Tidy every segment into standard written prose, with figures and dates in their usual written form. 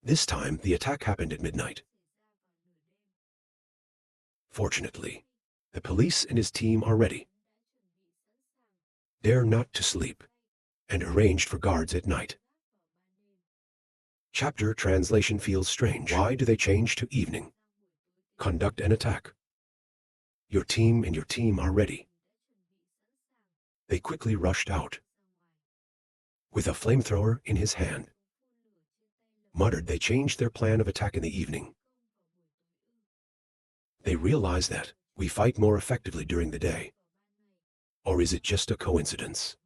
This time, the attack happened at midnight. Fortunately, the police and his team are ready. Dare not to sleep, and arranged for guards at night. Chapter translation feels strange. Why do they change to evening? Conduct an attack. Your team and your team are ready. They quickly rushed out. With a flamethrower in his hand. Muttered they changed their plan of attack in the evening. They realize that we fight more effectively during the day. Or is it just a coincidence?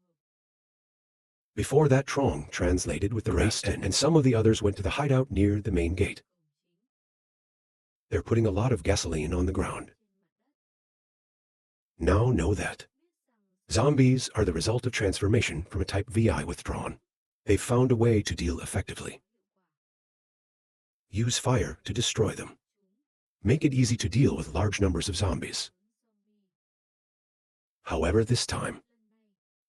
Before that, Trong translated with the rest, and some of the others went to the hideout near the main gate. They're putting a lot of gasoline on the ground. Now know that zombies are the result of transformation from a type VI withdrawn. They've found a way to deal effectively. Use fire to destroy them. Make it easy to deal with large numbers of zombies. However, this time,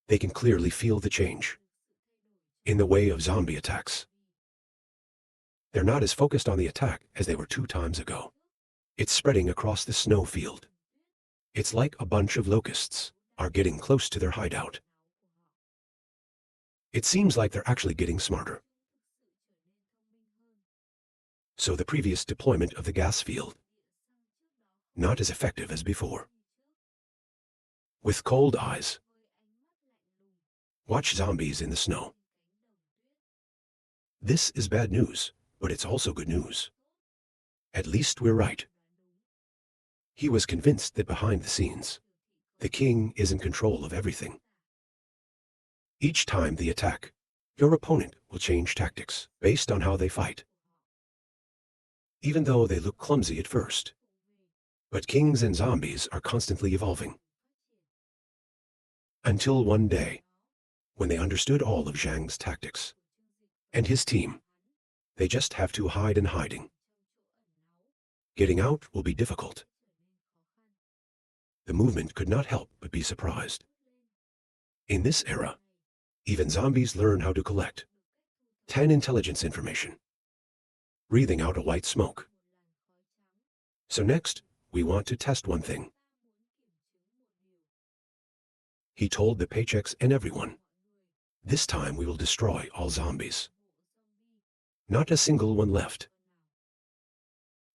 they can clearly feel the change in the way of zombie attacks. They're not as focused on the attack as they were 2 times ago. It's spreading across the snow field. It's like a bunch of locusts are getting close to their hideout. It seems like they're actually getting smarter. So the previous deployment of the gas field, not as effective as before. With cold eyes, watch zombies in the snow. This is bad news, but it's also good news. At least we're right. He was convinced that behind the scenes, the king is in control of everything. Each time they attack, your opponent will change tactics based on how they fight. Even though they look clumsy at first. But kings and zombies are constantly evolving. Until one day, when they understood all of Zhang's tactics. And his team, they just have to hide in hiding. Getting out will be difficult. The movement could not help but be surprised. In this era, even zombies learn how to collect 10 intelligence information, breathing out a white smoke. So next, we want to test one thing. He told the paychecks and everyone, this time we will destroy all zombies. Not a single one left.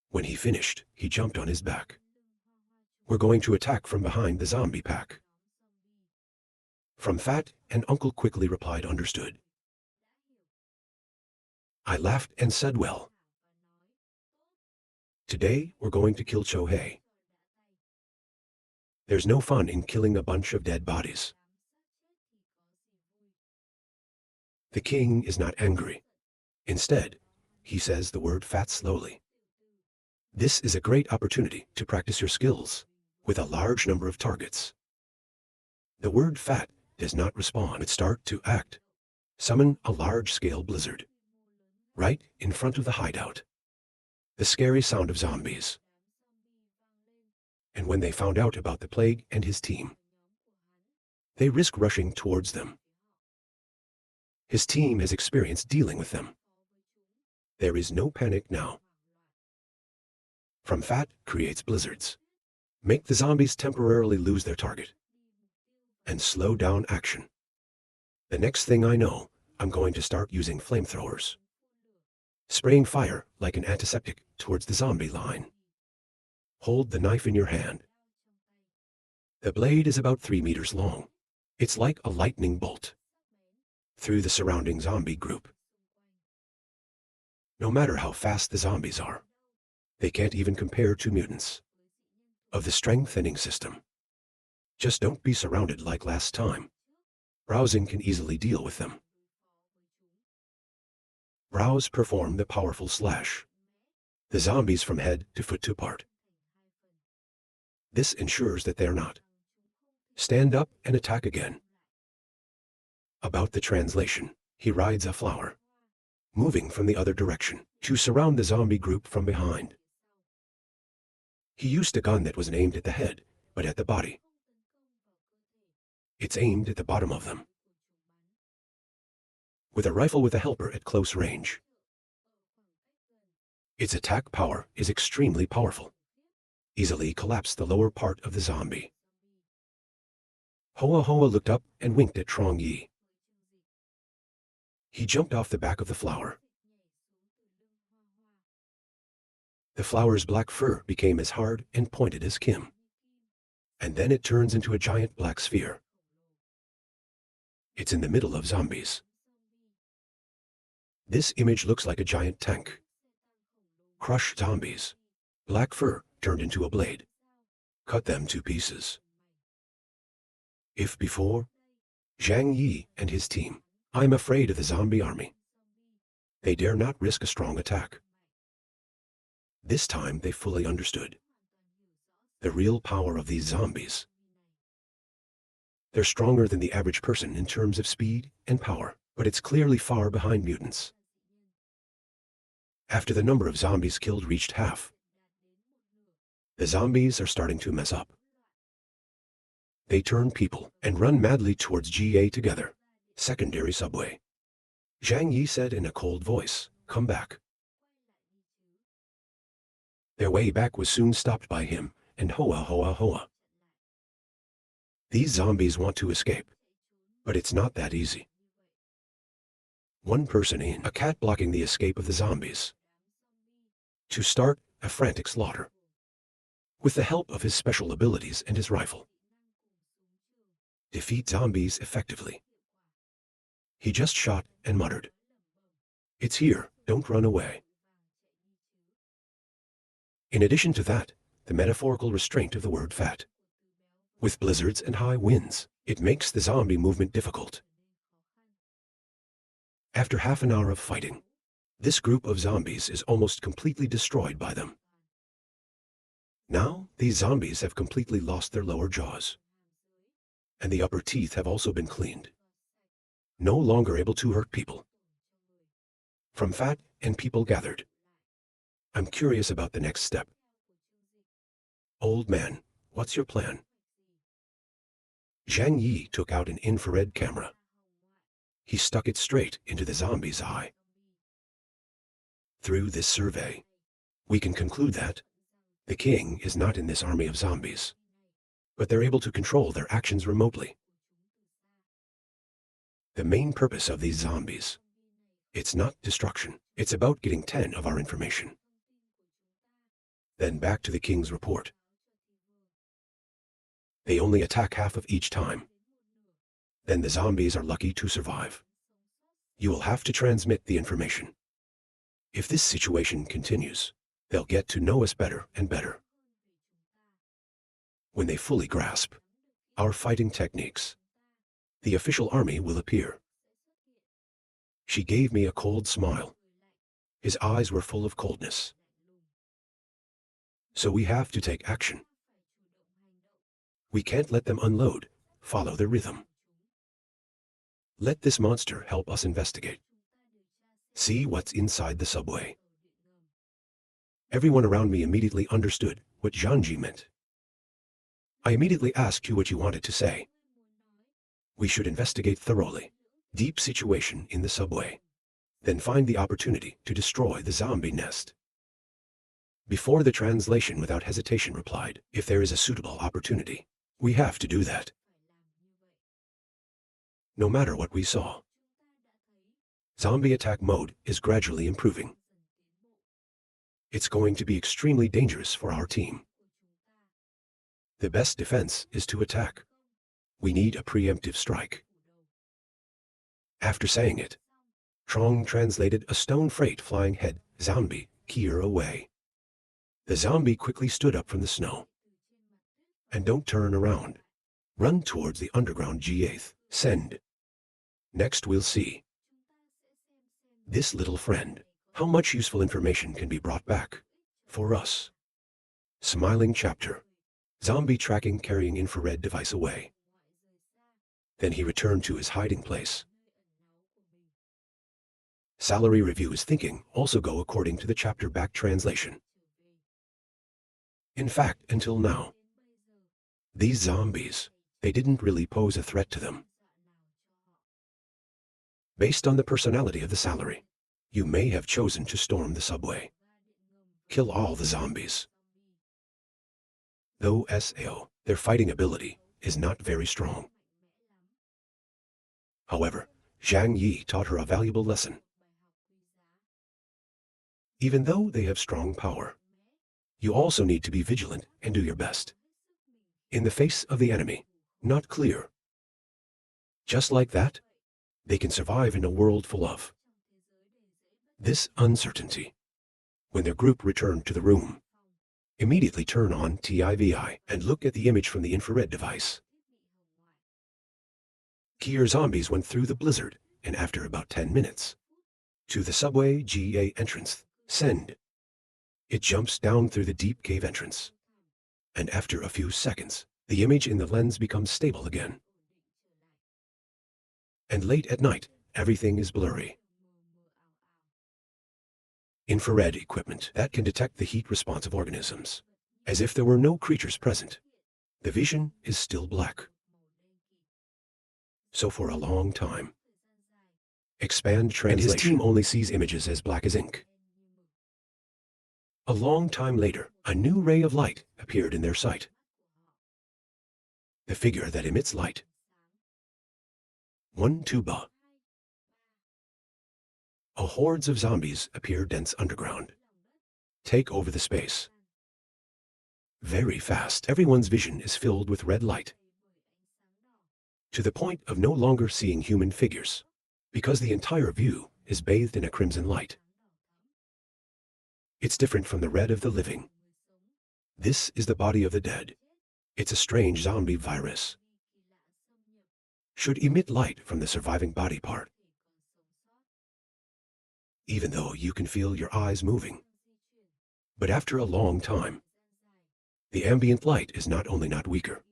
When he finished, he jumped on his back. We're going to attack from behind the zombie pack. From Fat and Uncle quickly replied, understood. I laughed and said, well, today we're going to kill Chohei. There's no fun in killing a bunch of dead bodies. The king is not angry. Instead, he says the word fat slowly. This is a great opportunity to practice your skills with a large number of targets. The word fat does not respond, but start to act. Summon a large-scale blizzard. Right in front of the hideout. The scary sound of zombies. And when they found out about the plague and his team, they risk rushing towards them. His team has experience dealing with them. There is no panic now. From Fat creates blizzards. Make the zombies temporarily lose their target. And slow down action. The next thing I know, I'm going to start using flamethrowers. Spraying fire like an antiseptic towards the zombie line. Hold the knife in your hand. The blade is about 3 meters long. It's like a lightning bolt through the surrounding zombie group. No matter how fast the zombies are, they can't even compare to mutants of the strengthening system. Just don't be surrounded like last time. Browsing can easily deal with them. Browse perform the powerful slash. The zombies from head to foot to part. This ensures that they're not. Stand up and attack again. About the translation, he rides a flower, moving from the other direction to surround the zombie group from behind. He used a gun that was aimed at the head, but at the body. It's aimed at the bottom of them. With a rifle with a helper at close range. Its attack power is extremely powerful. Easily collapsed the lower part of the zombie. Hoa Hoa looked up and winked at Trong Yi. He jumped off the back of the flower. The flower's black fur became as hard and pointed as Kim. And then it turns into a giant black sphere. It's in the middle of zombies. This image looks like a giant tank. Crush zombies. Black fur turned into a blade. Cut them to pieces. If before, Zhang Yi and his team, I'm afraid of the zombie army. They dare not risk a strong attack. This time they fully understood the real power of these zombies. They're stronger than the average person in terms of speed and power, but it's clearly far behind mutants. After the number of zombies killed reached half, the zombies are starting to mess up. They turn people and run madly towards GA together. Secondary subway. Zhang Yi said in a cold voice, "Come back." Their way back was soon stopped by him and Hoa Hoa Hoa. These zombies want to escape, but it's not that easy. One person in, a cat blocking the escape of the zombies. To start a frantic slaughter. With the help of his special abilities and his rifle. Defeat zombies effectively. He just shot and muttered, "It's here, don't run away." In addition to that, the metaphorical restraint of the word fat. With blizzards and high winds, it makes the zombie movement difficult. After half an hour of fighting, this group of zombies is almost completely destroyed by them. Now, these zombies have completely lost their lower jaws. And the upper teeth have also been cleaned. No longer able to hurt people. From fat and people gathered. I'm curious about the next step. Old man, what's your plan? Zhang Yi took out an infrared camera. He stuck it straight into the zombie's eye. Through this survey, we can conclude that the king is not in this army of zombies, but they're able to control their actions remotely. The main purpose of these zombies, it's not destruction, it's about getting 10 of our information. Then back to the king's report. They only attack half of each time. Then the zombies are lucky to survive. You will have to transmit the information. If this situation continues, they'll get to know us better and better. When they fully grasp our fighting techniques, the official army will appear. She gave me a cold smile. His eyes were full of coldness. So we have to take action. We can't let them unload, follow their rhythm. Let this monster help us investigate. See what's inside the subway. Everyone around me immediately understood what Zhang meant. I immediately asked you what you wanted to say. We should investigate thoroughly. Deep situation in the subway. Then find the opportunity to destroy the zombie nest. Before the translation without hesitation replied, if there is a suitable opportunity, we have to do that. No matter what we saw. Zombie attack mode is gradually improving. It's going to be extremely dangerous for our team. The best defense is to attack. We need a preemptive strike. After saying it, Trong translated a stone freight flying head zombie Kier away. The zombie quickly stood up from the snow. And don't turn around. Run towards the underground G8th. Send. Next we'll see. This little friend. How much useful information can be brought back for us? Smiling chapter. Zombie tracking carrying infrared device away. Then he returned to his hiding place. Salary review is thinking also go according to the chapter back translation. In fact, until now, these zombies, they didn't really pose a threat to them. Based on the personality of the salary, you may have chosen to storm the subway. Kill all the zombies. Though SAO, their fighting ability is not very strong. However, Zhang Yi taught her a valuable lesson. Even though they have strong power, you also need to be vigilant and do your best. In the face of the enemy, not clear. Just like that, they can survive in a world full of this uncertainty. When their group returned to the room, immediately turn on TIVI and look at the image from the infrared device. Kier zombies went through the blizzard, and after about 10 minutes, to the subway GA entrance, send. It jumps down through the deep cave entrance. And after a few seconds, the image in the lens becomes stable again. And late at night, everything is blurry. Infrared equipment that can detect the heat-responsive organisms, as if there were no creatures present. The vision is still black. So for a long time, expand translation. And his team only sees images as black as ink. A long time later, a new ray of light appeared in their sight. The figure that emits light. 1 tuba. A hordes of zombies appear dense underground. Take over the space. Very fast, everyone's vision is filled with red light. To the point of no longer seeing human figures, because the entire view is bathed in a crimson light. It's different from the red of the living. This is the body of the dead. It's a strange zombie virus. Should emit light from the surviving body part. Even though you can feel your eyes moving. But after a long time, the ambient light is not only not weaker,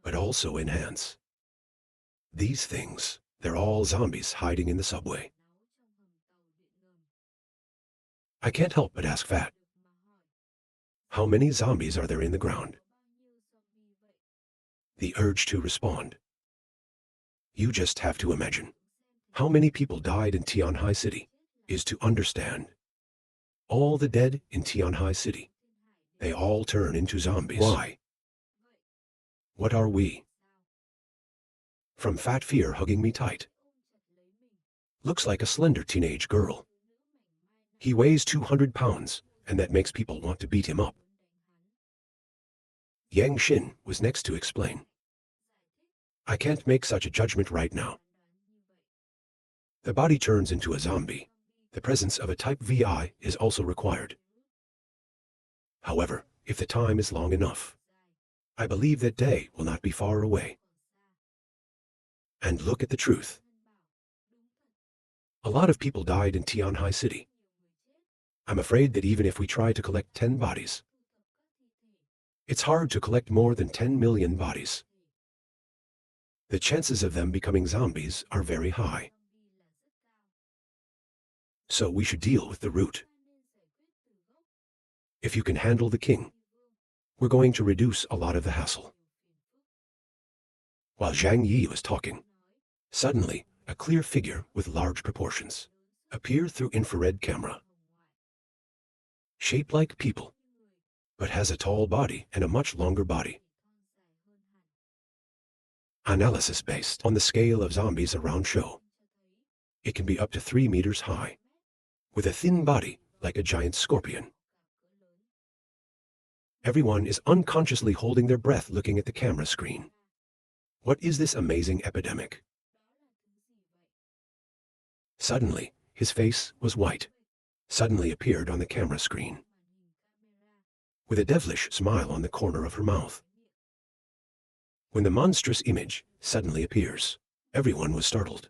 but also enhanced. These things, they're all zombies hiding in the subway. I can't help but ask Fat. How many zombies are there in the ground? The urge to respond. You just have to imagine. How many people died in Tianhai City is to understand. All the dead in Tianhai City, they all turn into zombies. Why? What are we? From Fat Fear hugging me tight. Looks like a slender teenage girl. He weighs 200 pounds, and that makes people want to beat him up. Yang Xin was next to explain. I can't make such a judgment right now. The body turns into a zombie. The presence of a type VI is also required. However, if the time is long enough, I believe that day will not be far away. And look at the truth. A lot of people died in Tianhai City. I'm afraid that even if we try to collect 10 bodies, it's hard to collect more than 10 million bodies. The chances of them becoming zombies are very high. So we should deal with the root. If you can handle the king, we're going to reduce a lot of the hassle. While Zhang Yi was talking, suddenly a clear figure with large proportions appeared through infrared camera. Shaped like people, but has a tall body and a much longer body. Analysis based on the scale of zombies around show. It can be up to 3 meters high, with a thin body like a giant scorpion. Everyone is unconsciously holding their breath looking at the camera screen. What is this amazing epidemic? Suddenly, his face was white. Suddenly appeared on the camera screen, with a devilish smile on the corner of her mouth. When the monstrous image suddenly appears, everyone was startled,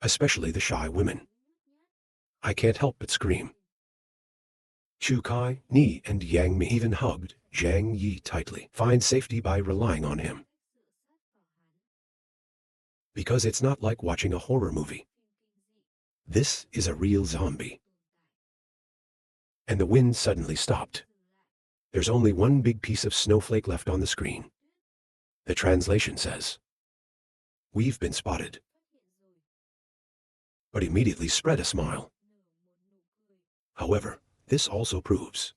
especially the shy women. I can't help but scream. Chu Kai, Ni and Yang Mi even hugged Zhang Yi tightly. Find safety by relying on him. Because it's not like watching a horror movie. This is a real zombie. And the wind suddenly stopped. There's only one big piece of snowflake left on the screen. The translation says, "We've been spotted." But immediately spread a smile. However, This also proves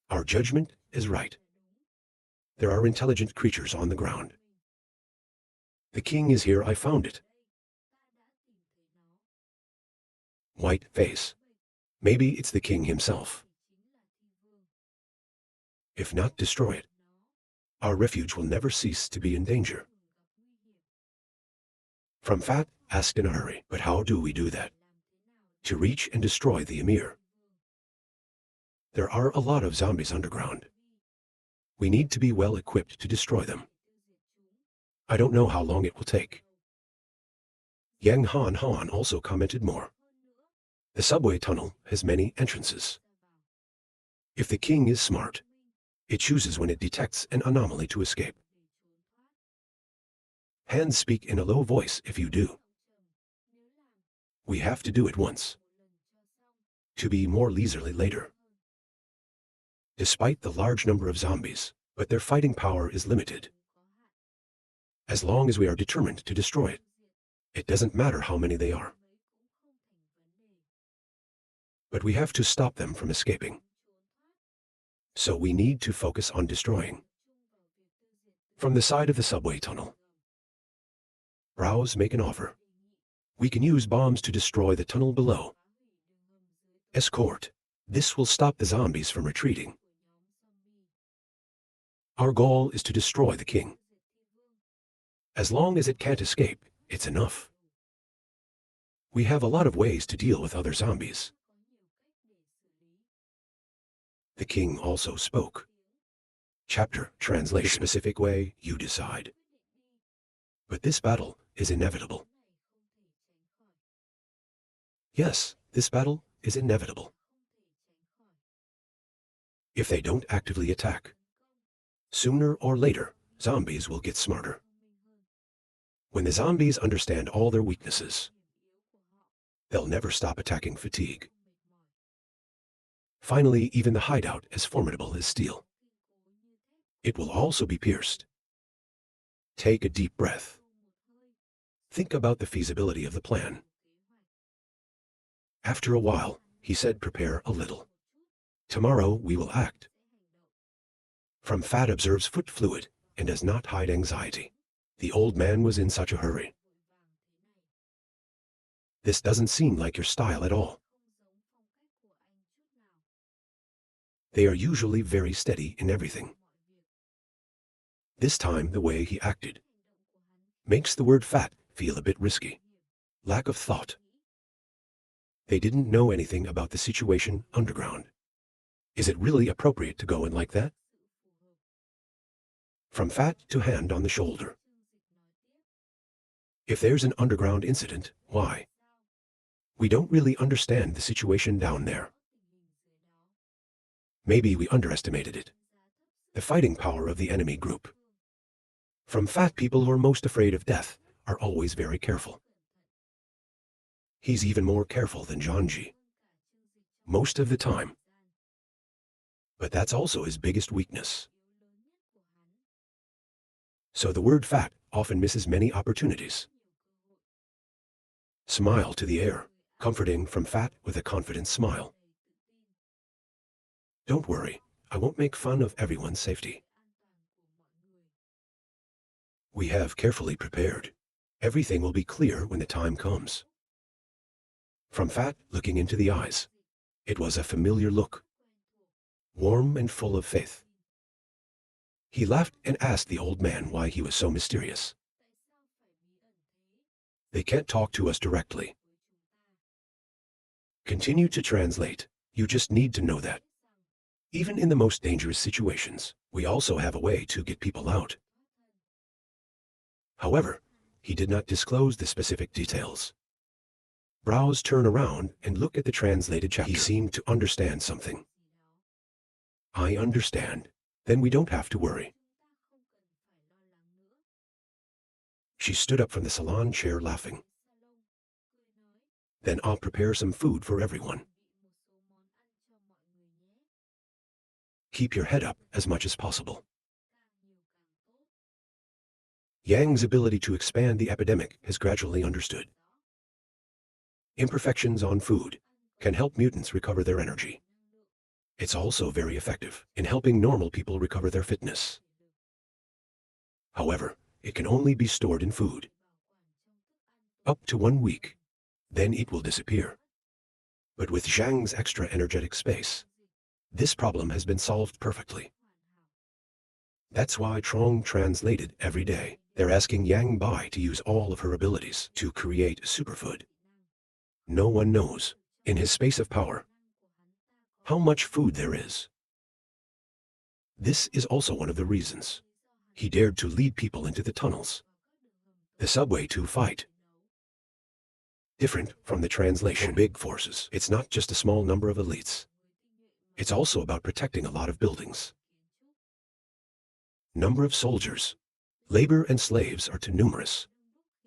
our judgment is right. There are intelligent creatures on the ground. The king is here, I found it. White face. Maybe it's the king himself. If not, destroy it. Our refuge will never cease to be in danger. From Fat asked in a hurry, but how do we do that? To reach and destroy the emir. There are a lot of zombies underground. We need to be well equipped to destroy them. I don't know how long it will take. Yang Han also commented more. The subway tunnel has many entrances. If the king is smart, it chooses when it detects an anomaly to escape. Hands speak in a low voice if you do. We have to do it once, to be more leisurely later. Despite the large number of zombies, but their fighting power is limited. As long as we are determined to destroy it, it doesn't matter how many they are. But we have to stop them from escaping. So we need to focus on destroying. From the side of the subway tunnel, Browse make an offer. We can use bombs to destroy the tunnel below. Escort. This will stop the zombies from retreating. Our goal is to destroy the king. As long as it can't escape, it's enough. We have a lot of ways to deal with other zombies. The king also spoke. Chapter translation. The specific way you decide. But this battle is inevitable. Yes, this battle is inevitable. If they don't actively attack, sooner or later, zombies will get smarter. When the zombies understand all their weaknesses, they'll never stop attacking fatigue. Finally, even the hideout as formidable as steel. It will also be pierced. Take a deep breath. Think about the feasibility of the plan. After a while, he said, prepare a little. Tomorrow we will act. From Fat observes foot fluid and does not hide anxiety. The old man was in such a hurry. This doesn't seem like your style at all. They are usually very steady in everything. This time the way he acted makes the word fat feel a bit risky. Lack of thought. They didn't know anything about the situation underground. Is it really appropriate to go in like that? From Fat to hand on the shoulder. If there's an underground incident, why? We don't really understand the situation down there. Maybe we underestimated it. The fighting power of the enemy group. From Fat, people who are most afraid of death are always very careful. He's even more careful than Janji. Most of the time. But that's also his biggest weakness. So the word fat often misses many opportunities. Smile to the air, comforting from Fat with a confident smile. Don't worry, I won't make fun of everyone's safety. We have carefully prepared. Everything will be clear when the time comes. From Fat looking into the eyes. It was a familiar look. Warm and full of faith. He laughed and asked the old man why he was so mysterious. They can't talk to us directly. Continue to translate. You just need to know that. Even in the most dangerous situations, we also have a way to get people out. However, he did not disclose the specific details. Browse turn around and look at the translated chapter. He seemed to understand something. I understand. Then we don't have to worry. She stood up from the salon chair laughing. Then I'll prepare some food for everyone. Keep your head up as much as possible. Yang's ability to expand the epidemic has gradually understood. Imperfections on food can help mutants recover their energy. It's also very effective in helping normal people recover their fitness. However, it can only be stored in food. Up to 1 week. Then it will disappear. But with Zhang's extra energetic space, this problem has been solved perfectly. That's why Trong translated every day. They're asking Yang Bai to use all of her abilities to create superfood. No one knows, in his space of power, how much food there is. This is also one of the reasons he dared to lead people into the tunnels, the subway to fight. Different from the translation for big forces, it's not just a small number of elites. It's also about protecting a lot of buildings. Number of soldiers, labor and slaves are too numerous.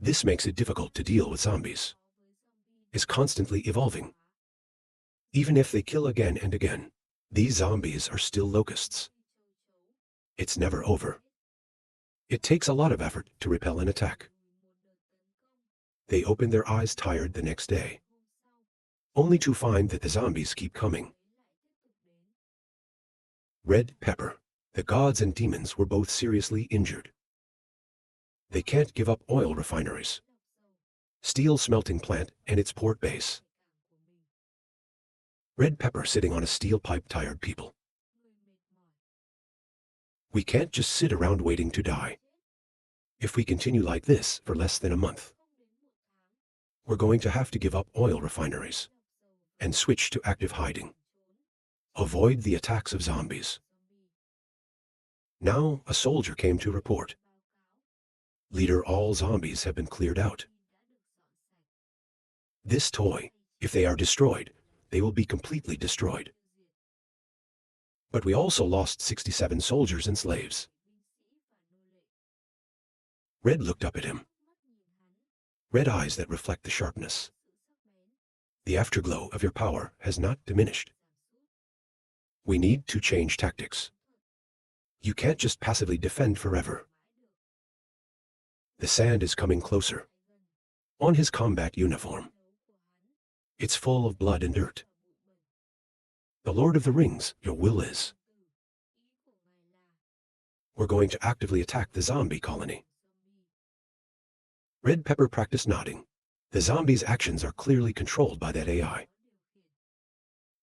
This makes it difficult to deal with zombies. It's constantly evolving. Even if they kill again and again, these zombies are still locusts. It's never over. It takes a lot of effort to repel an attack. They open their eyes tired the next day, only to find that the zombies keep coming. Red Pepper. The gods and demons were both seriously injured. They can't give up oil refineries, steel smelting plant, and its port base. Red Pepper sitting on a steel pipe, tired people. We can't just sit around waiting to die. If we continue like this for less than a month, we're going to have to give up oil refineries and switch to active hiding. Avoid the attacks of zombies. Now a soldier came to report. Leader, all zombies have been cleared out. This toy, if they are destroyed, they will be completely destroyed. But we also lost 67 soldiers and slaves. Red looked up at him. Red eyes that reflect the sharpness. The afterglow of your power has not diminished. We need to change tactics. You can't just passively defend forever. The sand is coming closer. On his combat uniform, it's full of blood and dirt. The Lord of the Rings, your will is. We're going to actively attack the zombie colony. Red Pepper practiced nodding. The zombie's actions are clearly controlled by that AI.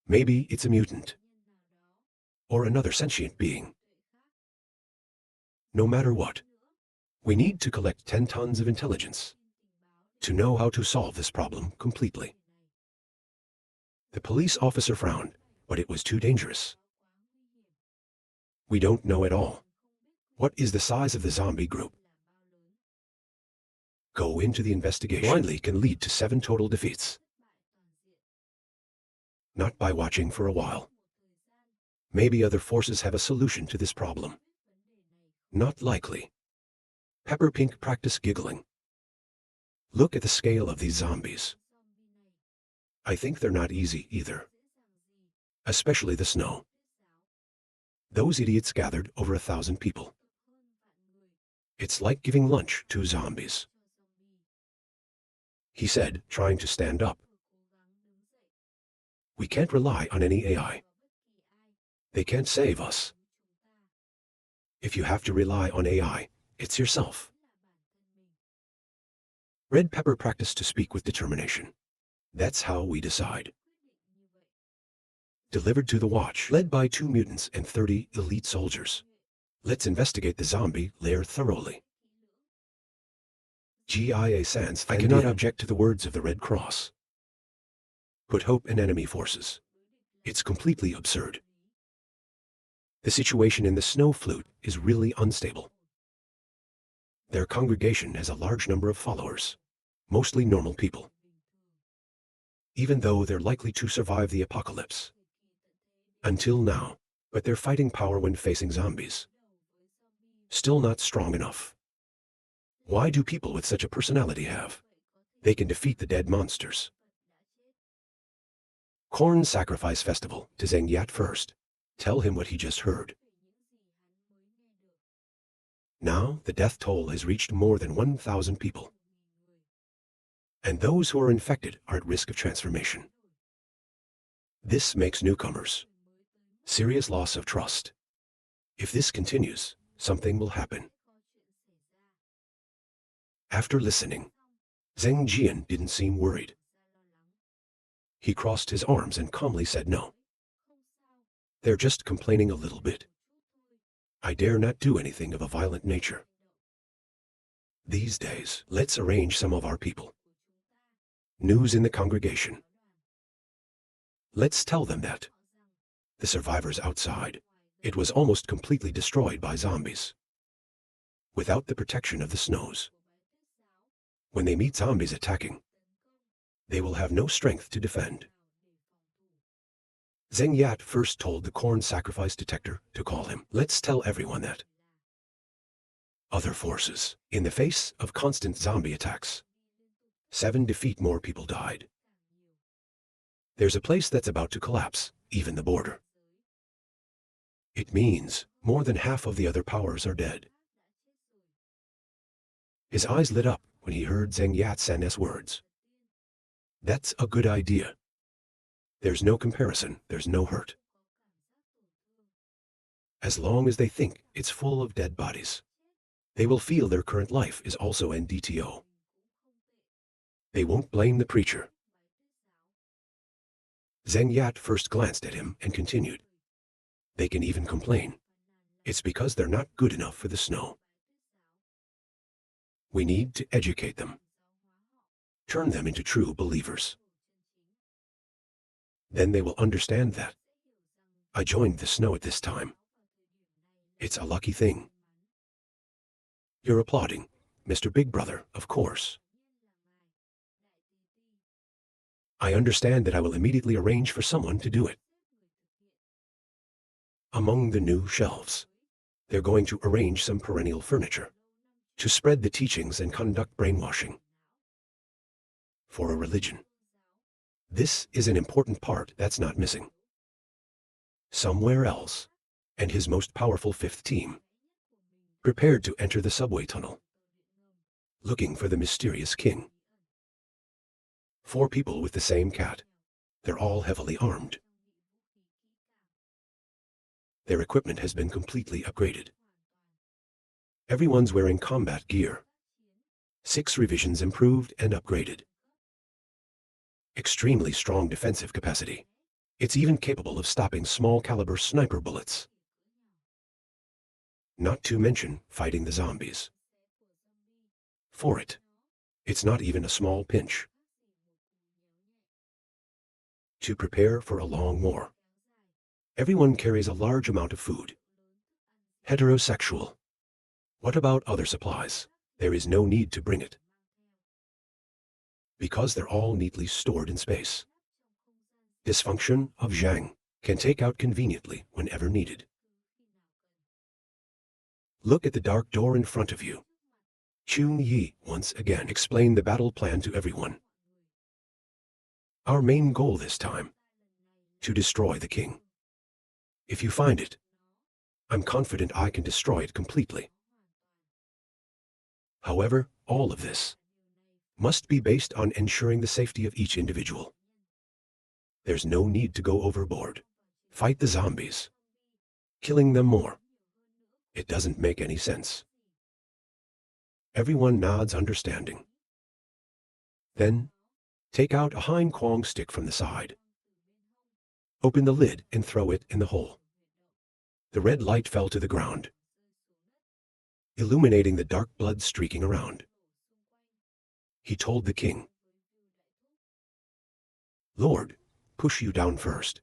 Maybe it's a mutant, or another sentient being. No matter what, we need to collect 10 tons of intelligence to know how to solve this problem completely. The police officer frowned, but it was too dangerous. We don't know at all. What is the size of the zombie group? Go into the investigation. Blindly can lead to 7 total defeats. Not by watching for a while. Maybe other forces have a solution to this problem. Not likely. Pepper Pink practiced giggling. Look at the scale of these zombies. I think they're not easy either. Especially the snow. Those idiots gathered over 1,000 people. It's like giving lunch to zombies. He said, trying to stand up. We can't rely on any AI. They can't save us. If you have to rely on AI, it's yourself. Red Pepper practiced to speak with determination. That's how we decide. Delivered to the watch, led by 2 mutants and 30 elite soldiers. Let's investigate the zombie lair thoroughly. GIA Sans, I cannot object to the words of the Red Cross. Put hope in enemy forces. It's completely absurd. The situation in the snow flute is really unstable. Their congregation has a large number of followers, mostly normal people. Even though they're likely to survive the apocalypse. Until now, but their fighting power when facing zombies. Still not strong enough. Why do people with such a personality have? They can defeat the dead monsters. Corn Sacrifice Festival to Zheng Yat first. Tell him what he just heard. Now the death toll has reached more than 1,000 people. And those who are infected are at risk of transformation. This makes newcomers Serious loss of trust. If this continues, something will happen. After listening, Zheng Jian didn't seem worried. He crossed his arms and calmly said no. They're just complaining a little bit. I dare not do anything of a violent nature. These days, let's arrange some of our people. News in the congregation. Let's tell them that the survivors outside, it was almost completely destroyed by zombies. Without the protection of the snows. When they meet zombies attacking, they will have no strength to defend. Zheng Yat first told the corn sacrifice detector to call him. Let's tell everyone that. Other forces, in the face of constant zombie attacks, 7 defeat more people died. There's a place that's about to collapse, even the border. It means more than half of the other powers are dead. His eyes lit up when he heard Zheng Yat-sen's words. That's a good idea. There's no comparison, there's no hurt. As long as they think it's full of dead bodies, they will feel their current life is also NDTO. They won't blame the preacher. Zheng Yat first glanced at him and continued. They can even complain. It's because they're not good enough for the snow. We need to educate them. Turn them into true believers. Then they will understand that I joined the snow at this time. It's a lucky thing. You're applauding, Mr. Big Brother, of course. I understand that I will immediately arrange for someone to do it. Among the new shelves, they're going to arrange some perennial furniture to spread the teachings and conduct brainwashing. For a religion, this is an important part that's not missing. Somewhere else, and his most powerful fifth team, prepared to enter the subway tunnel, looking for the mysterious king. 4 people with the same cat. They're all heavily armed. Their equipment has been completely upgraded. Everyone's wearing combat gear. 6 revisions improved and upgraded. Extremely strong defensive capacity. It's even capable of stopping small-caliber sniper bullets. Not to mention fighting the zombies. For it, it's not even a small pinch. To prepare for a long war, everyone carries a large amount of food. Heterosexual. What about other supplies? There is no need to bring it. Because they're all neatly stored in space. Dysfunction of Zhang can take out conveniently whenever needed. Look at the dark door in front of you. Chun Yi once again explained the battle plan to everyone. Our main goal this time, to destroy the king. If you find it, I'm confident I can destroy it completely. However, all of this must be based on ensuring the safety of each individual. There's no need to go overboard. Fight the zombies. Killing them more. It doesn't make any sense. Everyone nods understanding. Then, take out a hind quang stick from the side. Open the lid and throw it in the hole. The red light fell to the ground, illuminating the dark blood streaking around. He told the king, Lord, push you down first.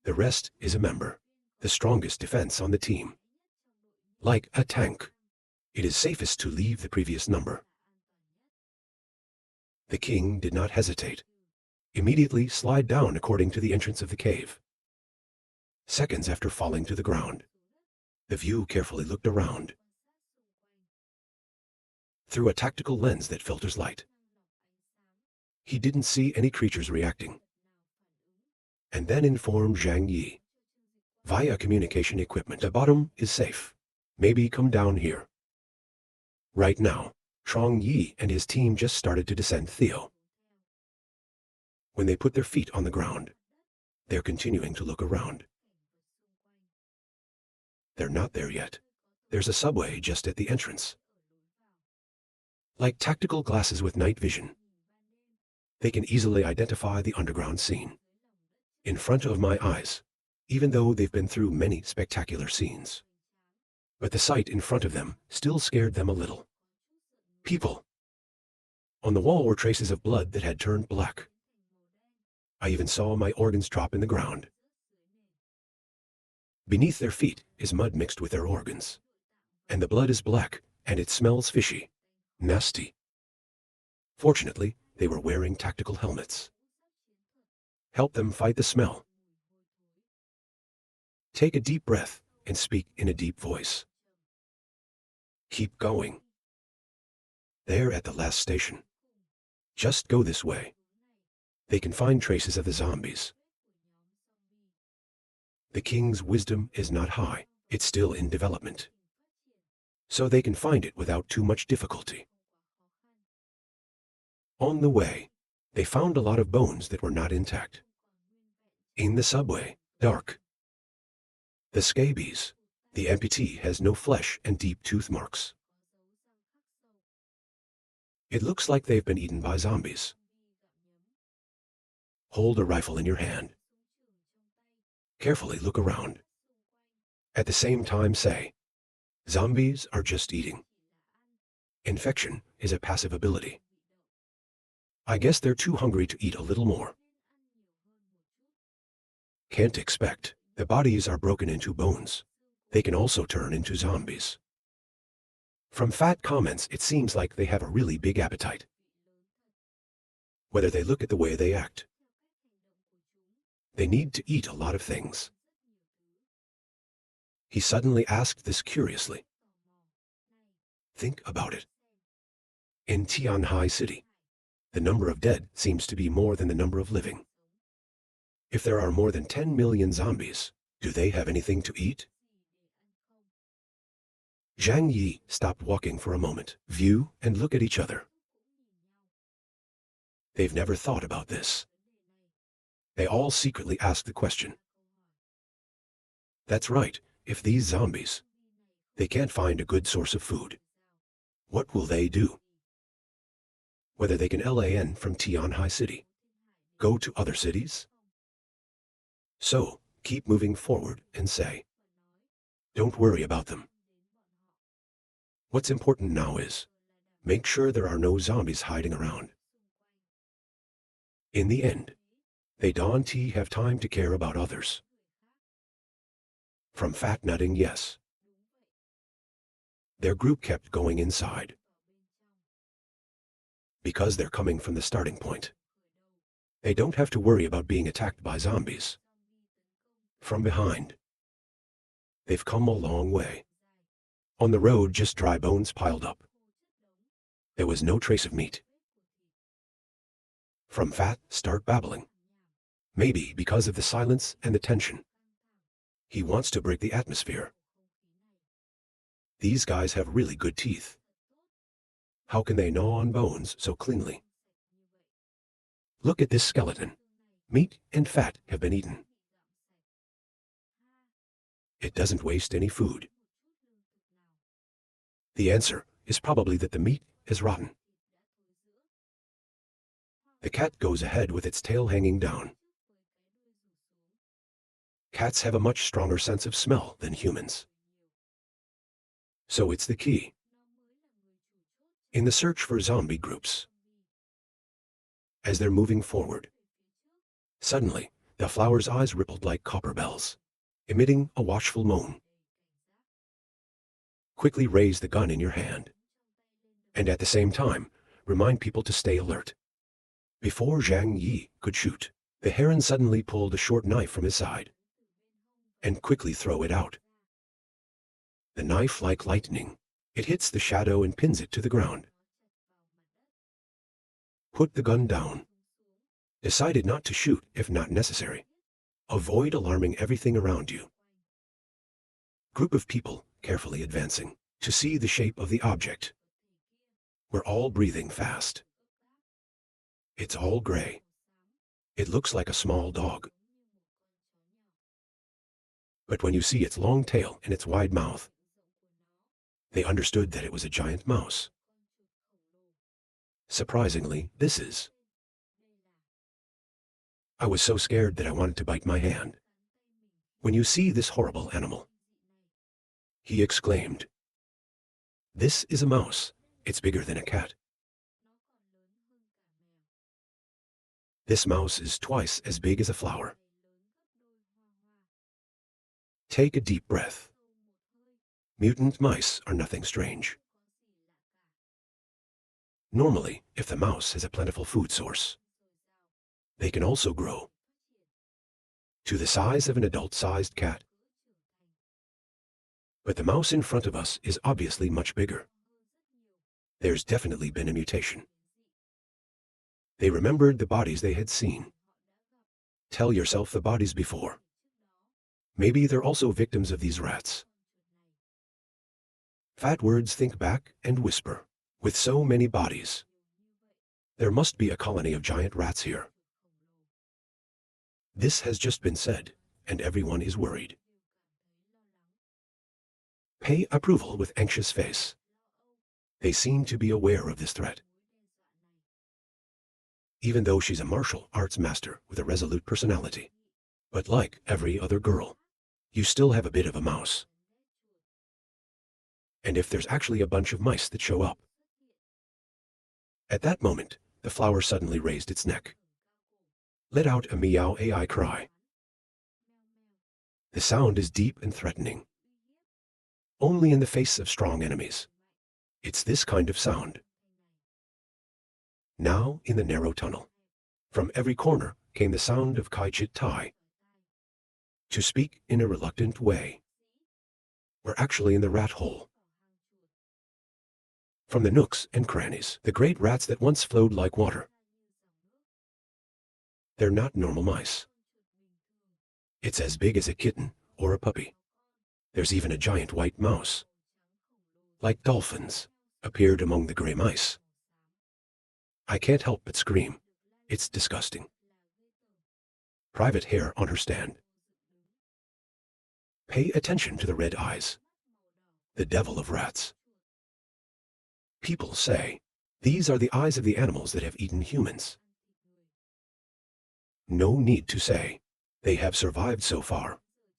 The rest is a member, the strongest defense on the team. Like a tank, it is safest to leave the previous number. The king did not hesitate. Immediately slide down according to the entrance of the cave. Seconds after falling to the ground, the view carefully looked around. Through a tactical lens that filters light, he didn't see any creatures reacting. And then informed Zhang Yi. Via communication equipment, the bottom is safe. Maybe come down here. Right now, Chong Yi and his team just started to descend Theo. When they put their feet on the ground, They're continuing to look around. They're not there yet. There's a subway just at the entrance. Like tactical glasses with night vision, they can easily identify the underground scene. In front of my eyes, even though they've been through many spectacular scenes. But the sight in front of them still scared them a little. People. On the wall were traces of blood that had turned black. I even saw my organs drop in the ground. Beneath their feet is mud mixed with their organs. And the blood is black, and it smells fishy. Nasty. Fortunately, they were wearing tactical helmets. Help them fight the smell. Take a deep breath and speak in a deep voice. Keep going. They're at the last station. Just go this way. They can find traces of the zombies. The king's wisdom is not high. It's still in development. So they can find it without too much difficulty. On the way, they found a lot of bones that were not intact. In the subway, dark. The scabies, the amputee has no flesh and deep tooth marks. It looks like they've been eaten by zombies. Hold a rifle in your hand. Carefully look around. At the same time say, zombies are just eating. Infection is a passive ability. I guess they're too hungry to eat a little more. Can't expect. The bodies are broken into bones. They can also turn into zombies. From fat comments, it seems like they have a really big appetite. Whether they look at the way they act. They need to eat a lot of things. He suddenly asked this curiously. Think about it. In Tianhai City, the number of dead seems to be more than the number of living. If there are more than 10 million zombies, do they have anything to eat? Zhang Yi stopped walking for a moment, view and look at each other. They've never thought about this. They all secretly asked the question. That's right, if these zombies, they can't find a good source of food, what will they do? Whether they can LAN from Tianhai City, go to other cities? So, keep moving forward and say, don't worry about them. What's important now is, make sure there are no zombies hiding around. In the end, they don't have time to care about others. From fat nutting, yes. Their group kept going inside. Because they're coming from the starting point. They don't have to worry about being attacked by zombies. From behind. They've come a long way. On the road, just dry bones piled up. There was no trace of meat. From fat, start babbling. Maybe because of the silence and the tension. He wants to break the atmosphere. These guys have really good teeth. How can they gnaw on bones so cleanly? Look at this skeleton. Meat and fat have been eaten. It doesn't waste any food. The answer is probably that the meat is rotten. The cat goes ahead with its tail hanging down. Cats have a much stronger sense of smell than humans. So it's the key. In the search for zombie groups. As they're moving forward. Suddenly, the flower's eyes rippled like copper bells, emitting a watchful moan. Quickly raise the gun in your hand. And at the same time, remind people to stay alert. Before Zhang Yi could shoot, the heron suddenly pulled a short knife from his side. And quickly throw it out. The knife like lightning. It hits the shadow and pins it to the ground. Put the gun down. Decided not to shoot if not necessary. Avoid alarming everything around you. Group of people carefully advancing to see the shape of the object. We're all breathing fast. It's all gray. It looks like a small dog. But when you see its long tail and its wide mouth, they understood that it was a giant mouse. Surprisingly, this is. I was so scared that I wanted to bite my hand. When you see this horrible animal, he exclaimed, this is a mouse. It's bigger than a cat. This mouse is twice as big as a flower. Take a deep breath. Mutant mice are nothing strange. Normally, if the mouse has a plentiful food source, they can also grow to the size of an adult-sized cat. But the mouse in front of us is obviously much bigger. There's definitely been a mutation. They remembered the bodies they had seen. Tell yourself the bodies before. Maybe they're also victims of these rats. Fat words think back and whisper. With so many bodies, there must be a colony of giant rats here. This has just been said, and everyone is worried. Pay approval with anxious face. They seem to be aware of this threat. Even though she's a martial arts master with a resolute personality. But like every other girl, you still have a bit of a mouse. And if there's actually a bunch of mice that show up. At that moment, the flower suddenly raised its neck. Let out a meow AI cry. The sound is deep and threatening. Only in the face of strong enemies. It's this kind of sound. Now in the narrow tunnel. From every corner came the sound of Kai Chit Tai. To speak in a reluctant way. We're actually in the rat hole. From the nooks and crannies, the great rats that once flowed like water. They're not normal mice. It's as big as a kitten or a puppy. There's even a giant white mouse. Like dolphins, appeared among the gray mice. I can't help but scream. It's disgusting. Private hair on her stand. Pay attention to the red eyes. The devil of rats. People say, these are the eyes of the animals that have eaten humans. No need to say, they have survived so far.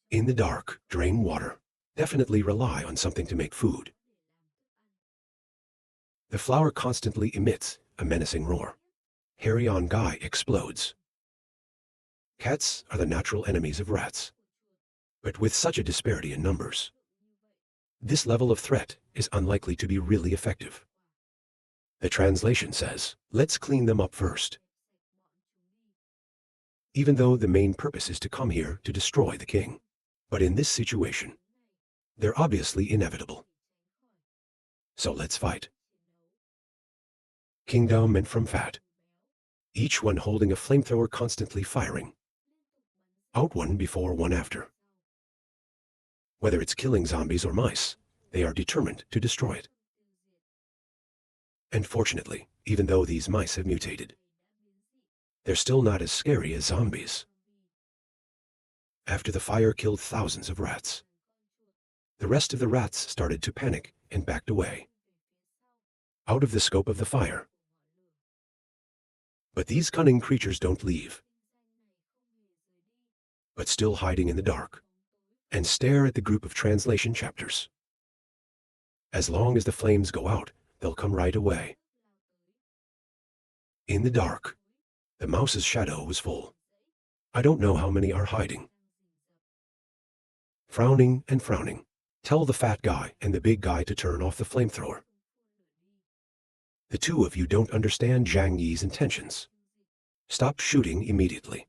In the dark, drain water. Definitely rely on something to make food. The flower constantly emits a menacing roar. Hairy on guy explodes. Cats are the natural enemies of rats. But with such a disparity in numbers, this level of threat is unlikely to be really effective. The translation says, let's clean them up first. Even though the main purpose is to come here to destroy the king. But in this situation, they're obviously inevitable. So let's fight. Kingdom and from fat. Each one holding a flamethrower constantly firing. Out one before, one after. Whether it's killing zombies or mice, they are determined to destroy it. And fortunately, even though these mice have mutated, they're still not as scary as zombies. After the fire killed thousands of rats, the rest of the rats started to panic and backed away. Out of the scope of the fire. But these cunning creatures don't leave, but still hiding in the dark, and stare at the group of translation chapters. As long as the flames go out, they'll come right away. In the dark, the mouse's shadow was full. I don't know how many are hiding. Frowning and frowning, tell the fat guy and the big guy to turn off the flamethrower. The two of you don't understand Zhang Yi's intentions. Stop shooting immediately.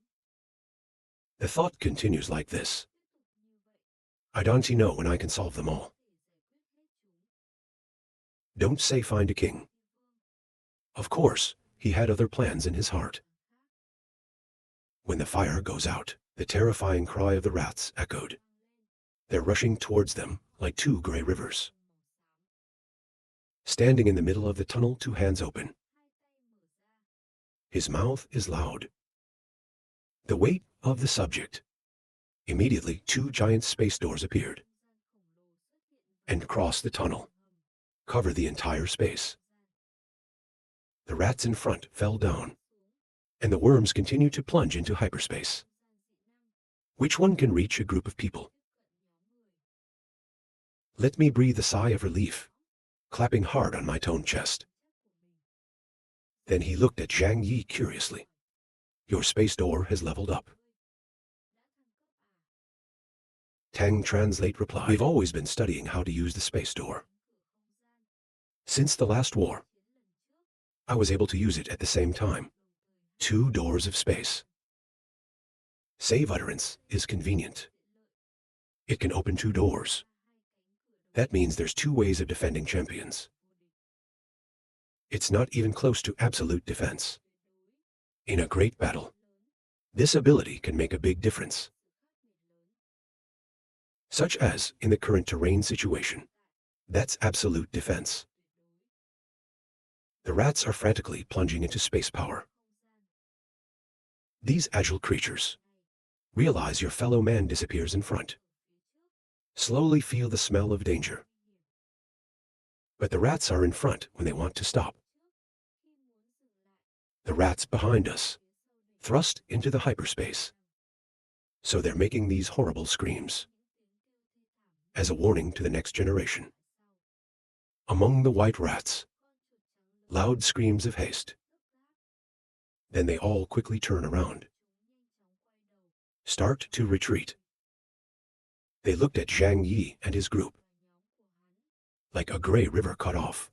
The thought continues like this. I don't know when I can solve them all. Don't say find a king. Of course, he had other plans in his heart. When the fire goes out, the terrifying cry of the rats echoed. They're rushing towards them like two gray rivers. Standing in the middle of the tunnel, two hands open. His mouth is loud. The weight of the subject Immediately, two giant space doors appeared and crossed the tunnel, cover the entire space. The rats in front fell down, and the worms continued to plunge into hyperspace. Which one can reach a group of people? Let me breathe a sigh of relief, clapping hard on my toned chest. Then he looked at Zhang Yi curiously. Your space door has leveled up. Tang Translate replied, We've always been studying how to use the space door. Since the last war, I was able to use it at the same time. 2 doors of space. Save utterance is convenient. It can open 2 doors. That means there's 2 ways of defending champions. It's not even close to absolute defense. In a great battle, this ability can make a big difference. Such as in the current terrain situation. That's absolute defense. The rats are frantically plunging into space power. These agile creatures realize your fellow man disappears in front. Slowly feel the smell of danger. But the rats are in front when they want to stop. The rats behind us thrust into the hyperspace. So they're making these horrible screams as a warning to the next generation. Among the white rats, loud screams of haste. Then they all quickly turn around. Start to retreat. They looked at Zhang Yi and his group, like a gray river cut off.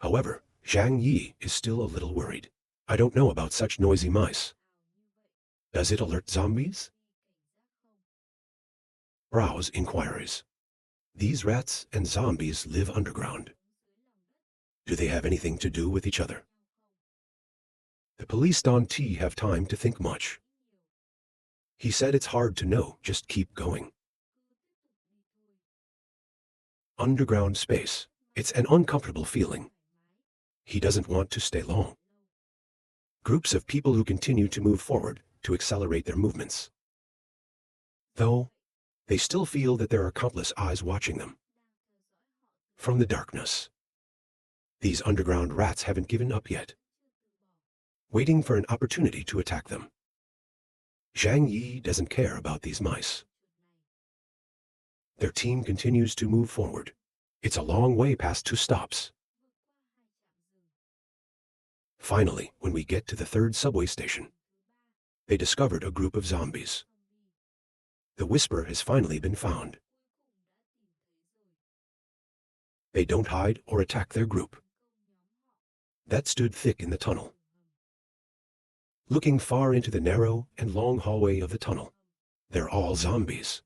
However, Zhang Yi is still a little worried. I don't know about such noisy mice. Does it alert zombies? Browse inquiries. These rats and zombies live underground. Do they have anything to do with each other? The police don't have time to think much. He said it's hard to know, just keep going. Underground space. It's an uncomfortable feeling. He doesn't want to stay long. Groups of people who continue to move forward to accelerate their movements. Though, they still feel that there are countless eyes watching them. From the darkness. These underground rats haven't given up yet, waiting for an opportunity to attack them. Zhang Yi doesn't care about these mice. Their team continues to move forward. It's a long way past 2 stops. Finally, when we get to the 3rd subway station, they discovered a group of zombies. The whisper has finally been found. They don't hide or attack their group that stood thick in the tunnel. Looking far into the narrow and long hallway of the tunnel, they're all zombies.